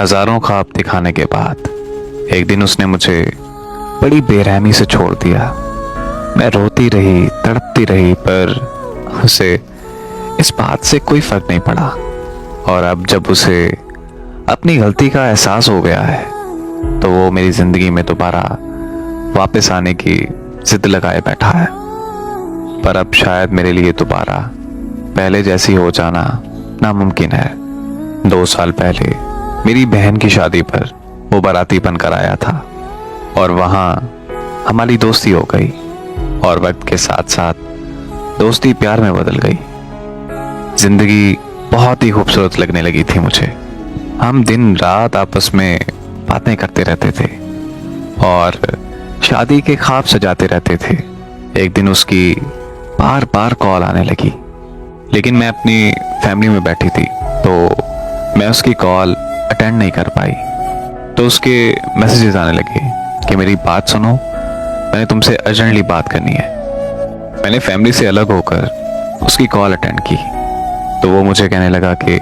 हजारों ख्वाब दिखाने के बाद एक दिन उसने मुझे बड़ी बेरहमी से छोड़ दिया। मैं रोती रही, तड़पती रही, पर उसे इस बात से कोई फर्क नहीं पड़ा। और अब जब उसे अपनी गलती का एहसास हो गया है तो वो मेरी जिंदगी में दोबारा वापस आने की जिद लगाए बैठा है। पर अब शायद मेरे लिए दोबारा पहले जैसी हो जाना नामुमकिन है। 2 साल पहले मेरी बहन की शादी पर वो बाराती बनकर आया था और वहाँ हमारी दोस्ती हो गई और वक्त के साथ साथ दोस्ती प्यार में बदल गई। जिंदगी बहुत ही खूबसूरत लगने लगी थी मुझे। हम दिन रात आपस में बातें करते रहते थे और शादी के ख्वाब सजाते रहते थे। एक दिन उसकी बार बार कॉल आने लगी, लेकिन मैं अपनी फैमिली में बैठी थी तो मैं उसकी कॉल अटेंड नहीं कर पाई। तो उसके मैसेजेस आने लगे कि मेरी बात सुनो, मैंने तुमसे अर्जेंटली बात करनी है। मैंने फैमिली से अलग होकर उसकी कॉल अटेंड की तो वो मुझे कहने लगा कि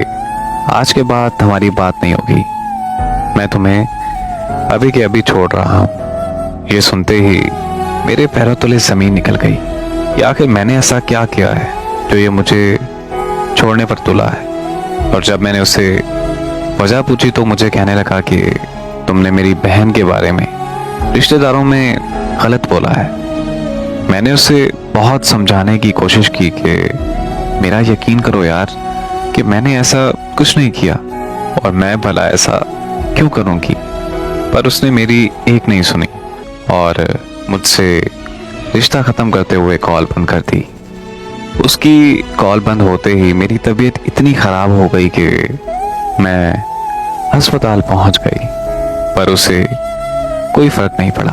आज के बाद हमारी बात नहीं होगी, मैं तुम्हें अभी के अभी छोड़ रहा हूँ। ये सुनते ही मेरे पैरों तले जमीन निकल गई कि आखिर मैंने ऐसा क्या किया है जो ये मुझे छोड़ने पर तुला है। और जब मैंने उससे वजह पूछी तो मुझे कहने लगा कि तुमने मेरी बहन के बारे में रिश्तेदारों में गलत बोला है। मैंने उसे बहुत समझाने की कोशिश की कि मेरा यकीन करो यार कि मैंने ऐसा कुछ नहीं किया और मैं भला ऐसा क्यों करूँगी। पर उसने मेरी एक नहीं सुनी और मुझसे रिश्ता ख़त्म करते हुए कॉल बंद कर दी। उसकी कॉल बंद होते ही मेरी तबीयत इतनी ख़राब हो गई कि मैं अस्पताल पहुंच गई, पर उसे कोई फ़र्क नहीं पड़ा।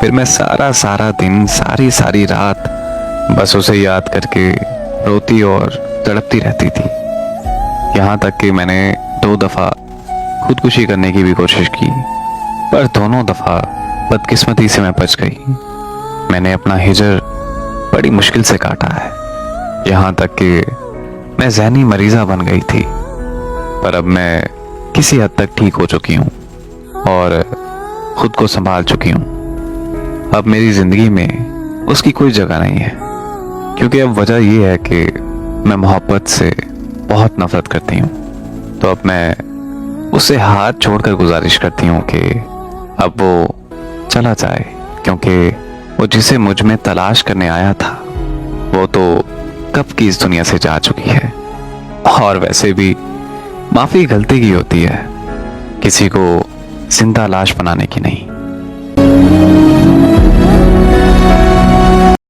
फिर मैं सारा दिन सारी रात बस उसे याद करके रोती और तड़पती रहती थी। यहाँ तक कि मैंने 2 दफ़ा खुदकुशी करने की भी कोशिश की, पर दोनों दफ़ा बदकिस्मती से मैं बच गई। मैंने अपना हिजर बड़ी मुश्किल से काटा है, यहाँ तक कि मैं ज़हनी मरीज़ा बन गई थी। पर अब मैं किसी हद तक ठीक हो चुकी हूँ और खुद को संभाल चुकी हूँ। अब मेरी ज़िंदगी में उसकी कोई जगह नहीं है, क्योंकि अब वजह यह है कि मैं मोहब्बत से बहुत नफरत करती हूँ। तो अब मैं उसे हाथ छोड़कर गुजारिश करती हूँ कि अब वो चला जाए, क्योंकि वो जिसे मुझ में तलाश करने आया था वो तो कब की इस दुनिया से जा चुकी है। और वैसे भी माफ़ी गलती की होती है, किसी को जिंदा लाश बनाने की नहीं।